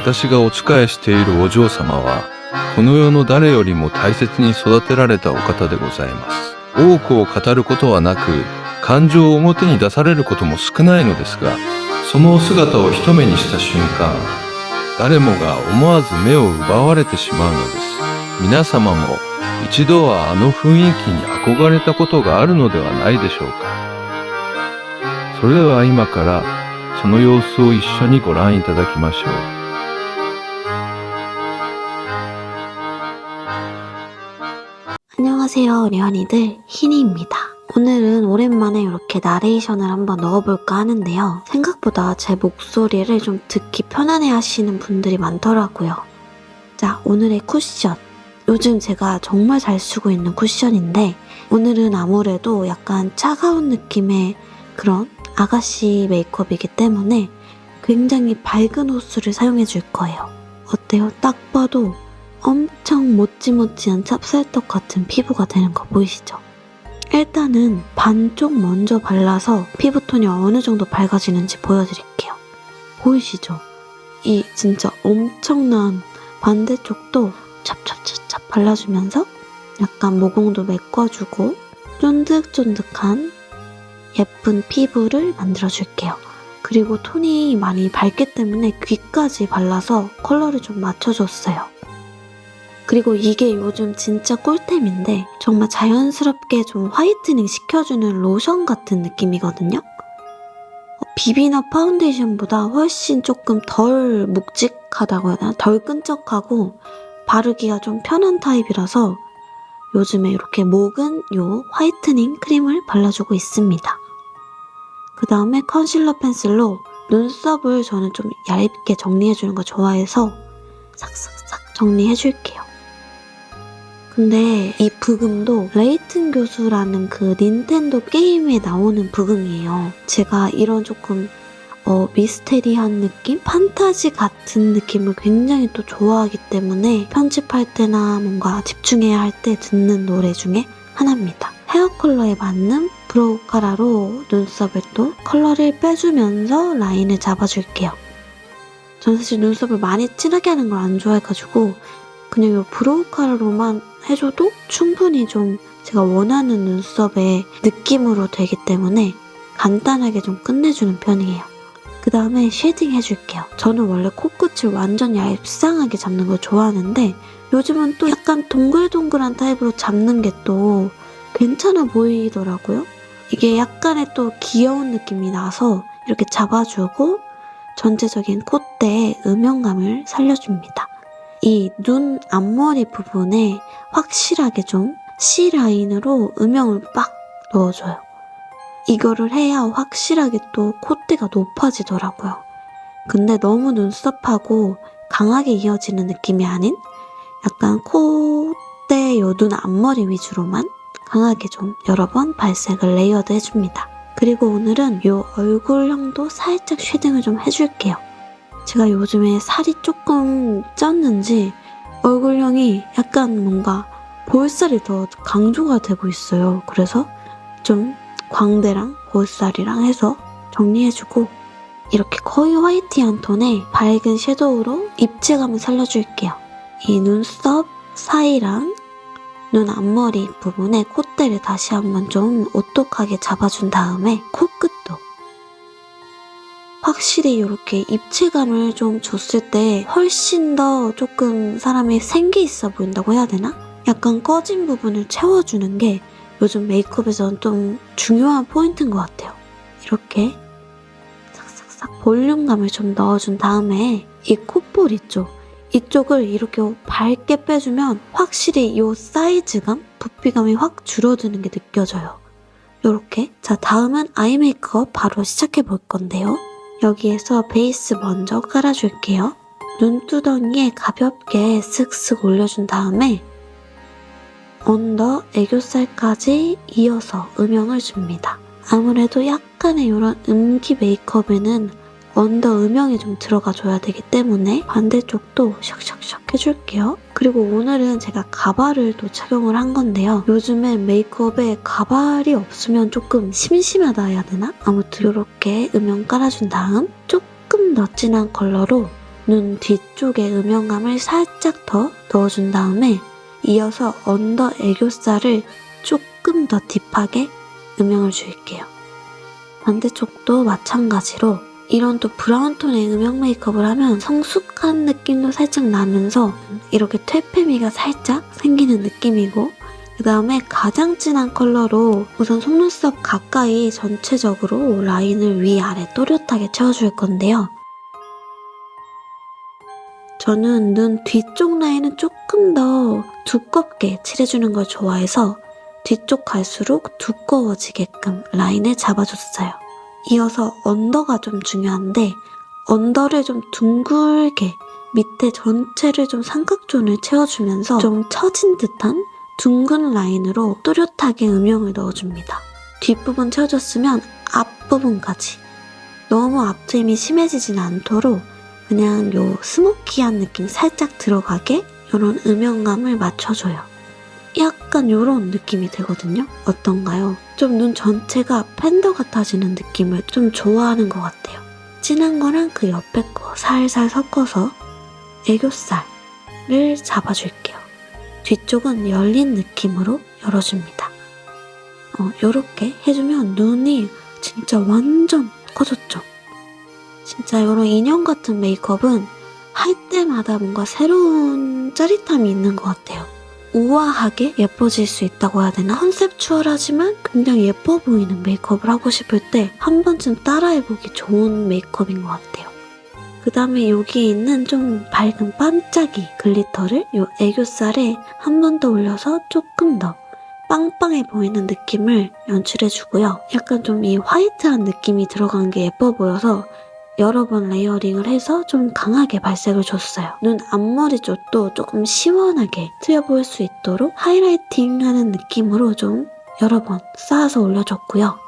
私がお仕えしているお嬢様は、この世の誰よりも大切に育てられたお方でございます。多くを語ることはなく、感情を表に出されることも少ないのですが、そのお姿を一目にした瞬間、誰もが思わず目を奪われてしまうのです。皆様も一度はあの雰囲気に憧れたことがあるのではないでしょうか。それでは今からその様子を一緒にご覧いただきましょう。안녕하세요, 려니들 희니입니다. 오늘은 오랜만에 이렇게 나레이션을 한번 넣어볼까 하는데요. 생각보다 제 목소리를 좀 듣기 편안해 하시는 분들이 많더라고요. 자, 오늘의 쿠션. 요즘 제가 정말 잘 쓰고 있는 쿠션인데, 오늘은 아무래도 약간 차가운 느낌의 그런 아가씨 메이크업이기 때문에 굉장히 밝은 호수를 사용해 줄 거예요. 어때요? 딱 봐도 엄청 모찌모찌한 찹쌀떡 같은 피부가 되는 거 보이시죠? 일단은 반쪽 먼저 발라서 피부톤이 어느 정도 밝아지는지 보여드릴게요. 보이시죠? 이 진짜 엄청난 반대쪽도 찹찹찹찹 발라주면서 약간 모공도 메꿔주고 쫀득쫀득한 예쁜 피부를 만들어줄게요. 그리고 톤이 많이 밝기 때문에 귀까지 발라서 컬러를 좀 맞춰줬어요. 그리고 이게 요즘 진짜 꿀템인데 정말 자연스럽게 좀 화이트닝 시켜주는 로션 같은 느낌이거든요. 비비나 파운데이션보다 훨씬 조금 덜 묵직하다고 해야 되나? 덜 끈적하고 바르기가 좀 편한 타입이라서 요즘에 이렇게 목은 요 화이트닝 크림을 발라주고 있습니다. 그 다음에 컨실러 펜슬로 눈썹을 저는 좀 얇게 정리해주는 거 좋아해서 싹싹싹 정리해줄게요. 근데 이 브금도 레이튼 교수라는 그 닌텐도 게임에 나오는 브금이에요. 제가 이런 조금 미스테리한 느낌? 판타지 같은 느낌을 굉장히 또 좋아하기 때문에 편집할 때나 뭔가 집중해야 할 때 듣는 노래 중에 하나입니다. 헤어 컬러에 맞는 브로우 카라로 눈썹을 또 컬러를 빼주면서 라인을 잡아줄게요. 전 사실 눈썹을 많이 진하게 하는 걸 안 좋아해가지고 그냥 이 브로우 카라로만 해줘도 충분히 좀 제가 원하는 눈썹의 느낌으로 되기 때문에 간단하게 좀 끝내주는 편이에요. 그 다음에 쉐딩 해줄게요. 저는 원래 코끝을 완전 얄쌍하게 잡는 걸 좋아하는데 요즘은 또 약간 동글동글한 타입으로 잡는 게 또 괜찮아 보이더라고요. 이게 약간의 또 귀여운 느낌이 나서 이렇게 잡아주고 전체적인 콧대에 음영감을 살려줍니다. 이 눈 앞머리 부분에 확실하게 좀 C라인으로 음영을 빡 넣어줘요. 이거를 해야 확실하게 또 콧대가 높아지더라고요. 근데 너무 눈썹하고 강하게 이어지는 느낌이 아닌 약간 콧대 요 눈 앞머리 위주로만 강하게 좀 여러 번 발색을 레이어드 해줍니다. 그리고 오늘은 요 얼굴형도 살짝 쉐딩을 좀 해줄게요. 제가 요즘에 살이 조금 쪘는지 얼굴형이 약간 뭔가 볼살이 더 강조가 되고 있어요. 그래서 좀 광대랑 볼살이랑 해서 정리해주고 이렇게 거의 화이트한 톤에 밝은 섀도우로 입체감을 살려줄게요. 이 눈썹 사이랑 눈 앞머리 부분에 콧대를 다시 한번 좀 오똑하게 잡아준 다음에 코끝도 확실히 이렇게 입체감을 좀 줬을 때 훨씬 더 조금 사람이 생기 있어 보인다고 해야 되나? 약간 꺼진 부분을 채워주는 게 요즘 메이크업에서는 좀 중요한 포인트인 것 같아요. 이렇게 싹싹싹 볼륨감을 좀 넣어준 다음에 이 콧볼 이쪽을 이렇게 밝게 빼주면 확실히 이 사이즈감, 부피감이 확 줄어드는 게 느껴져요. 이렇게. 자, 다음은 아이 메이크업 바로 시작해 볼 건데요. 여기에서 베이스 먼저 깔아줄게요. 눈두덩이에 가볍게 슥슥 올려준 다음에 언더 애교살까지 이어서 음영을 줍니다. 아무래도 약간의 이런 음기 메이크업에는 언더 음영이 좀 들어가줘야 되기 때문에 반대쪽도 샥샥샥 해줄게요. 그리고 오늘은 제가 가발을 또 착용을 한 건데요. 요즘엔 메이크업에 가발이 없으면 조금 심심하다 해야 되나? 아무튼 이렇게 음영 깔아준 다음 조금 더 진한 컬러로 눈 뒤쪽에 음영감을 살짝 더 넣어준 다음에 이어서 언더 애교살을 조금 더 딥하게 음영을 줄게요. 반대쪽도 마찬가지로 이런 또 브라운톤의 음영 메이크업을 하면 성숙한 느낌도 살짝 나면서 이렇게 퇴폐미가 살짝 생기는 느낌이고, 그 다음에 가장 진한 컬러로 우선 속눈썹 가까이 전체적으로 라인을 위아래 또렷하게 채워줄 건데요. 저는 눈 뒤쪽 라인은 조금 더 두껍게 칠해주는 걸 좋아해서 뒤쪽 갈수록 두꺼워지게끔 라인을 잡아줬어요. 이어서 언더가 좀 중요한데 언더를 좀 둥글게 밑에 전체를 좀 삼각존을 채워주면서 좀 처진 듯한 둥근 라인으로 또렷하게 음영을 넣어줍니다. 뒷부분 채워줬으면 앞부분까지 너무 앞트임이 심해지진 않도록 그냥 요 스모키한 느낌 살짝 들어가게 이런 음영감을 맞춰줘요. 약간 요런 느낌이 되거든요. 어떤가요? 좀 눈 전체가 팬더 같아지는 느낌을 좀 좋아하는 것 같아요. 진한 거랑 그 옆에 거 살살 섞어서 애교살을 잡아줄게요. 뒤쪽은 열린 느낌으로 열어줍니다. 요렇게 해주면 눈이 진짜 완전 커졌죠? 진짜 이런 인형 같은 메이크업은 할 때마다 뭔가 새로운 짜릿함이 있는 것 같아요. 우아하게 예뻐질 수 있다고 해야 되나? 컨셉추얼하지만 굉장히 예뻐 보이는 메이크업을 하고 싶을 때 한 번쯤 따라해보기 좋은 메이크업인 것 같아요. 그 다음에 여기 있는 좀 밝은 반짝이 글리터를 이 애교살에 한 번 더 올려서 조금 더 빵빵해 보이는 느낌을 연출해주고요. 약간 좀 이 화이트한 느낌이 들어간 게 예뻐 보여서 여러 번 레이어링을 해서 좀 강하게 발색을 줬어요. 눈 앞머리 쪽도 조금 시원하게 트여 보일 수 있도록 하이라이팅하는 느낌으로 좀 여러 번 쌓아서 올려줬고요.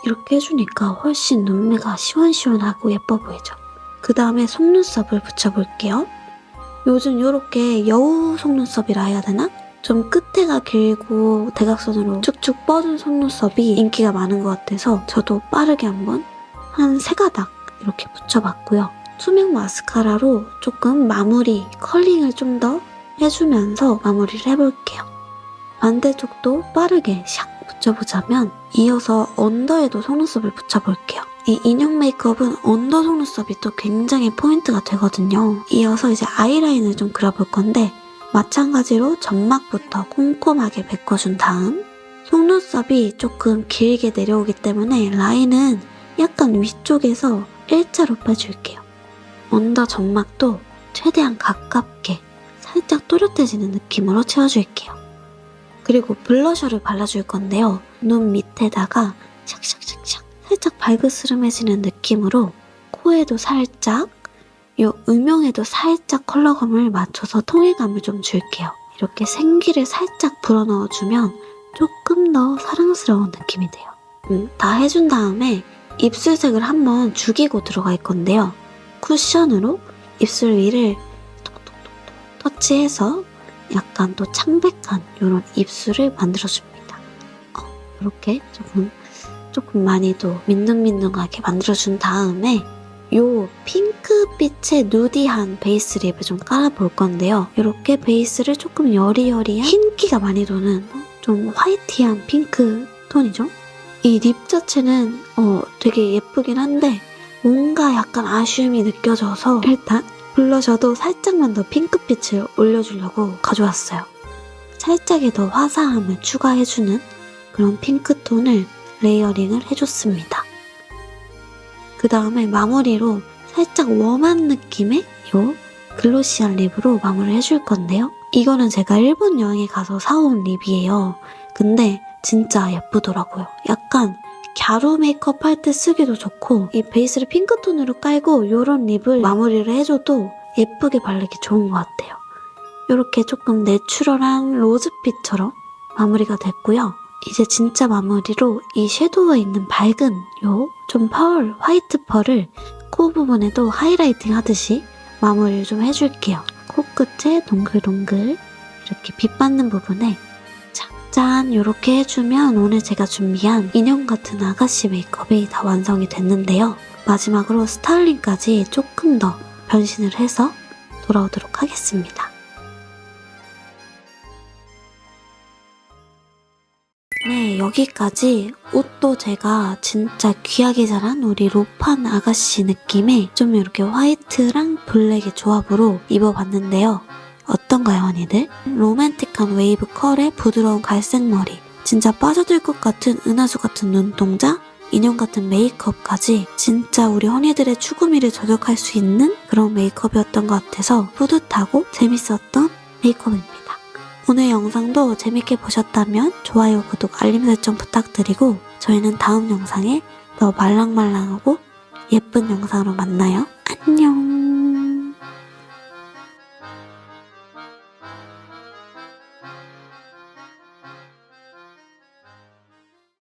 이렇게 해주니까 훨씬 눈매가 시원시원하고 예뻐 보이죠. 그 다음에 속눈썹을 붙여볼게요. 요즘 이렇게 여우 속눈썹이라 해야 되나? 좀 끝에가 길고 대각선으로 축축 뻗은 속눈썹이 인기가 많은 것 같아서 저도 빠르게 한번 한 3가닥 이렇게 붙여봤고요. 투명 마스카라로 조금 마무리, 컬링을 좀 더 해주면서 마무리를 해볼게요. 반대쪽도 빠르게 샥 붙여보자면 이어서 언더에도 속눈썹을 붙여볼게요. 이 인형 메이크업은 언더 속눈썹이 또 굉장히 포인트가 되거든요. 이어서 이제 아이라인을 좀 그려볼 건데 마찬가지로 점막부터 꼼꼼하게 메꿔준 다음 속눈썹이 조금 길게 내려오기 때문에 라인은 약간 위쪽에서 일자로 빼줄게요. 언더 점막도 최대한 가깝게 살짝 또렷해지는 느낌으로 채워줄게요. 그리고 블러셔를 발라줄 건데요. 눈 밑에다가 샥샥샥샥 살짝 발그스름해지는 느낌으로 코에도 살짝, 요 음영에도 살짝 컬러감을 맞춰서 통일감을 좀 줄게요. 이렇게 생기를 살짝 불어넣어주면 조금 더 사랑스러운 느낌이 돼요. 다 해준 다음에 입술색을 한번 죽이고 들어갈 건데요. 쿠션으로 입술 위를 톡톡톡톡 터치해서 약간 또 창백한 이런 입술을 만들어줍니다. 이렇게 조금 많이 또 민둥민둥하게 만들어준 다음에 요 핑크빛의 누디한 베이스 립을 좀 깔아볼 건데요. 이렇게 베이스를 조금 여리여리한 흰기가 많이 도는 좀 화이티한 핑크 톤이죠. 이 립 자체는 되게 예쁘긴 한데 뭔가 약간 아쉬움이 느껴져서 일단 블러셔도 살짝만 더 핑크빛을 올려주려고 가져왔어요. 살짝의 더 화사함을 추가해주는 그런 핑크톤을 레이어링을 해줬습니다. 그 다음에 마무리로 살짝 웜한 느낌의 요 글로시한 립으로 마무리를 해줄 건데요. 이거는 제가 일본 여행에 가서 사온 립이에요. 근데 진짜 예쁘더라고요. 약간 갸루 메이크업 할 때 쓰기도 좋고 이 베이스를 핑크톤으로 깔고 이런 립을 마무리를 해줘도 예쁘게 바르기 좋은 것 같아요. 이렇게 조금 내추럴한 로즈빛처럼 마무리가 됐고요. 이제 진짜 마무리로 이 섀도우에 있는 밝은 요 좀 펄, 화이트 펄을 코 부분에도 하이라이팅 하듯이 마무리를 좀 해줄게요. 코끝에 동글동글 이렇게 빛 받는 부분에 짠 이렇게 해주면 오늘 제가 준비한 인형 같은 아가씨 메이크업이 다 완성이 됐는데요. 마지막으로 스타일링까지 조금 더 변신을 해서 돌아오도록 하겠습니다. 네, 여기까지 옷도 제가 진짜 귀하게 자란 우리 로판 아가씨 느낌의 좀 이렇게 화이트랑 블랙의 조합으로 입어봤는데요. 어떤가요, 언니들? 로맨틱한 웨이브 컬에 부드러운 갈색 머리, 진짜 빠져들 것 같은 은하수 같은 눈동자, 인형 같은 메이크업까지 진짜 우리 허니들의 추구미를 저격할 수 있는 그런 메이크업이었던 것 같아서 뿌듯하고 재밌었던 메이크업입니다. 오늘 영상도 재밌게 보셨다면 좋아요, 구독, 알림 설정 부탁드리고 저희는 다음 영상에 더 말랑말랑하고 예쁜 영상으로 만나요. 안녕!